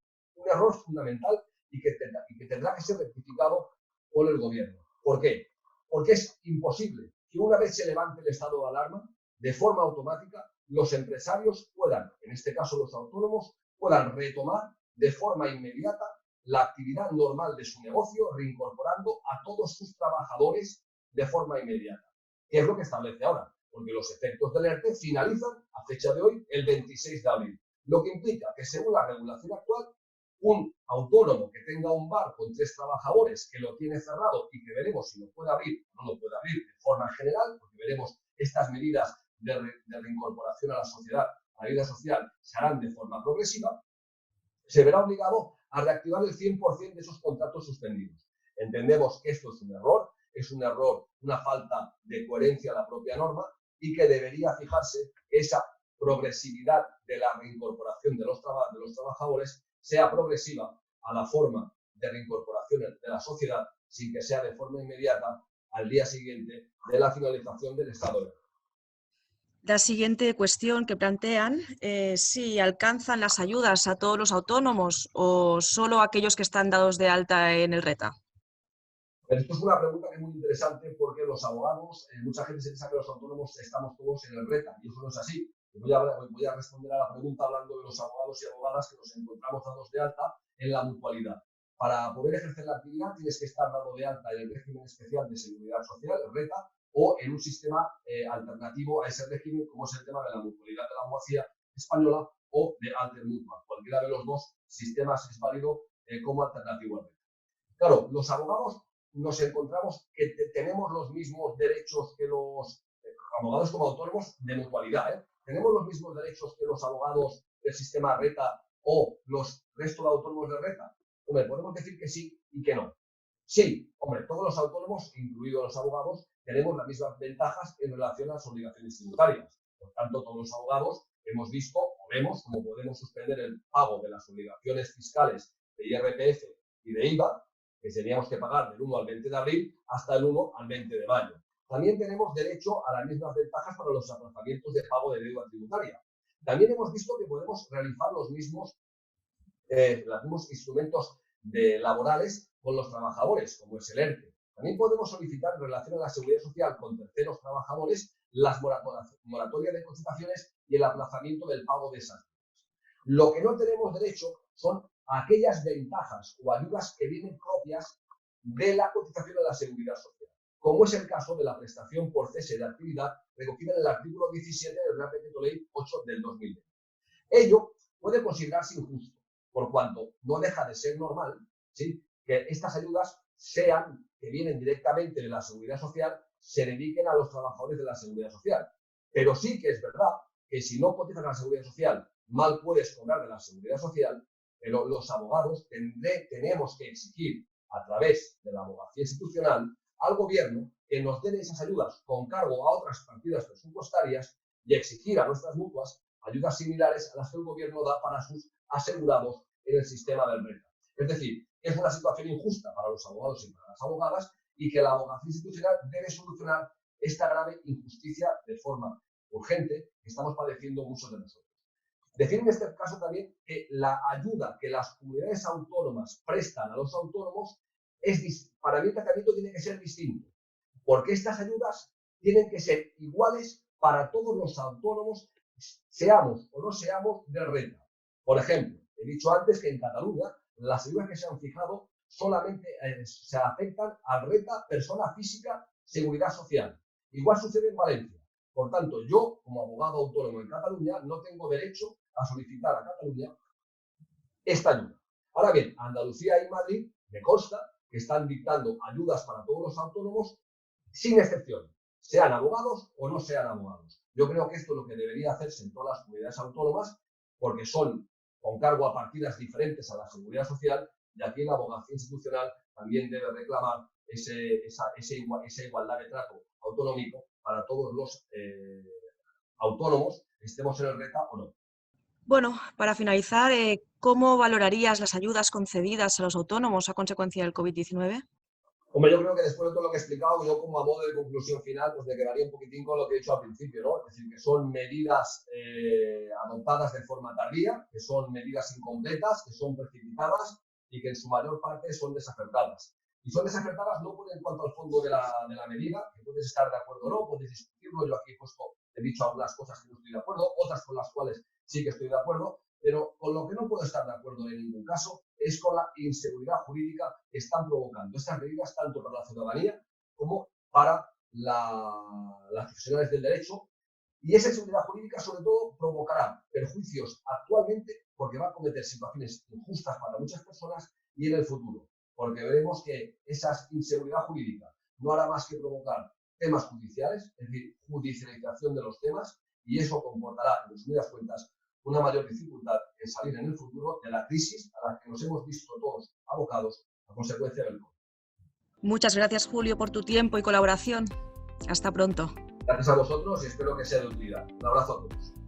error fundamental y que tendrá que ser rectificado por el gobierno. ¿Por qué? Porque es imposible que una vez se levante el estado de alarma, de forma automática, los empresarios puedan, en este caso los autónomos, puedan retomar de forma inmediata la actividad normal de su negocio, reincorporando a todos sus trabajadores de forma inmediata. ¿Qué es lo que establece ahora? Porque los efectos del ERTE finalizan a fecha de hoy, el 26 de abril. Lo que implica que, según la regulación actual, un autónomo que tenga un bar con 3 trabajadores que lo tiene cerrado y que veremos si lo puede abrir o no lo puede abrir de forma general, porque veremos estas medidas de reincorporación a la sociedad, a la vida social, se harán de forma progresiva, se verá obligado a reactivar el 100% de esos contratos suspendidos. Entendemos que esto es un error, una falta de coherencia a la propia norma y que debería fijarse que esa progresividad de la reincorporación de los trabajadores sea progresiva a la forma de reincorporación de la sociedad sin que sea de forma inmediata al día siguiente de la finalización del estado de alarma. La siguiente cuestión que plantean es si alcanzan las ayudas a todos los autónomos o solo a aquellos que están dados de alta en el RETA. Esto es una pregunta que es muy interesante porque los abogados, mucha gente se piensa que los autónomos estamos todos en el RETA y eso no es así. Voy a responder a la pregunta hablando de los abogados y abogadas que nos encontramos dados de alta en la mutualidad. Para poder ejercer la actividad tienes que estar dado de alta en el régimen especial de seguridad social, el RETA, o en un sistema alternativo a ese régimen, como es el tema de la mutualidad de la abogacía española o de Alter Mutua. Cualquiera de los dos sistemas es válido como alternativo al RETA. Claro, los abogados nos encontramos que tenemos los mismos derechos que los abogados como autónomos de mutualidad. Tenemos los mismos derechos que los abogados del sistema RETA o los restos de autónomos de RETA. Hombre, podemos decir que sí y que no. Sí, hombre, todos los autónomos, incluidos los abogados, tenemos las mismas ventajas en relación a las obligaciones tributarias. Por tanto, todos los abogados hemos visto o vemos cómo podemos suspender el pago de las obligaciones fiscales de IRPF y de IVA, que teníamos que pagar del 1 al 20 de abril hasta el 1 al 20 de mayo. También tenemos derecho a las mismas ventajas para los aplazamientos de pago de deuda tributaria. También hemos visto que podemos realizar los mismos instrumentos laborales con los trabajadores, como es el ERTE. También podemos solicitar en relación a la seguridad social con terceros trabajadores las moratorias de cotizaciones y el aplazamiento del pago de esas deudas. Lo que no tenemos derecho son aquellas ventajas o ayudas que vienen propias de la cotización a la seguridad social, como es el caso de la prestación por cese de actividad recogida en el artículo 17 del Real Decreto Ley 8 del 2020. Ello puede considerarse injusto, por cuanto no deja de ser normal, ¿sí?, que estas ayudas que vienen directamente de la seguridad social, se dediquen a los trabajadores de la seguridad social. Pero sí que es verdad que si no cotizas a la seguridad social, mal puedes cobrar de la seguridad social, pero los abogados tenemos que exigir a través de la abogacía institucional al gobierno que nos den esas ayudas con cargo a otras partidas presupuestarias y exigir a nuestras mutuas ayudas similares a las que el gobierno da para sus asegurados en el sistema del RETA. Es decir, es una situación injusta para los abogados y para las abogadas y que la abogacía institucional debe solucionar esta grave injusticia de forma urgente que estamos padeciendo muchos de nosotros. Decir en este caso también que la ayuda que las comunidades autónomas prestan a los autónomos, para mí el tratamiento tiene que ser distinto, porque estas ayudas tienen que ser iguales para todos los autónomos, seamos o no seamos del RETA. Por ejemplo, he dicho antes que en Cataluña las ayudas que se han fijado solamente se afectan al RETA, persona física, seguridad social. Igual sucede en Valencia. Por tanto, yo, como abogado autónomo en Cataluña, no tengo derecho a solicitar a Cataluña esta ayuda. Ahora bien, Andalucía y Madrid me consta que están dictando ayudas para todos los autónomos sin excepción, sean abogados o no sean abogados. Yo creo que esto es lo que debería hacerse en todas las comunidades autónomas, porque son con cargo a partidas diferentes a la seguridad social, y aquí la abogacía institucional también debe reclamar esa igualdad de trato autonómico para todos los autónomos, estemos en el RETA o no. Bueno, para finalizar, ¿cómo valorarías las ayudas concedidas a los autónomos a consecuencia del COVID-19? Hombre, yo creo que después de todo lo que he explicado, yo como a modo de conclusión final, pues me quedaría un poquitín con lo que he dicho al principio, ¿no? Es decir, que son medidas adoptadas de forma tardía, que son medidas incompletas, que son precipitadas y que en su mayor parte son desacertadas. Y son desacertadas no por en cuanto al fondo de la medida, que puedes estar de acuerdo o no, puedes discutirlo. Yo aquí he dicho algunas cosas que no estoy de acuerdo, otras con las cuales sí que estoy de acuerdo, pero con lo que no puedo estar de acuerdo en ningún caso es con la inseguridad jurídica que están provocando estas medidas tanto para la ciudadanía como para las profesionales del derecho. Y esa inseguridad jurídica, sobre todo, provocará perjuicios actualmente porque va a cometer situaciones injustas para muchas personas y en el futuro, porque veremos que esa inseguridad jurídica no hará más que provocar temas judiciales, es decir, judicialización de los temas, y eso comportará, en resumidas cuentas, una mayor dificultad en salir en el futuro de la crisis a la que nos hemos visto todos abocados a consecuencia del COVID. Muchas gracias, Julio, por tu tiempo y colaboración. Hasta pronto. Gracias a vosotros y espero que sea de utilidad. Un abrazo a todos.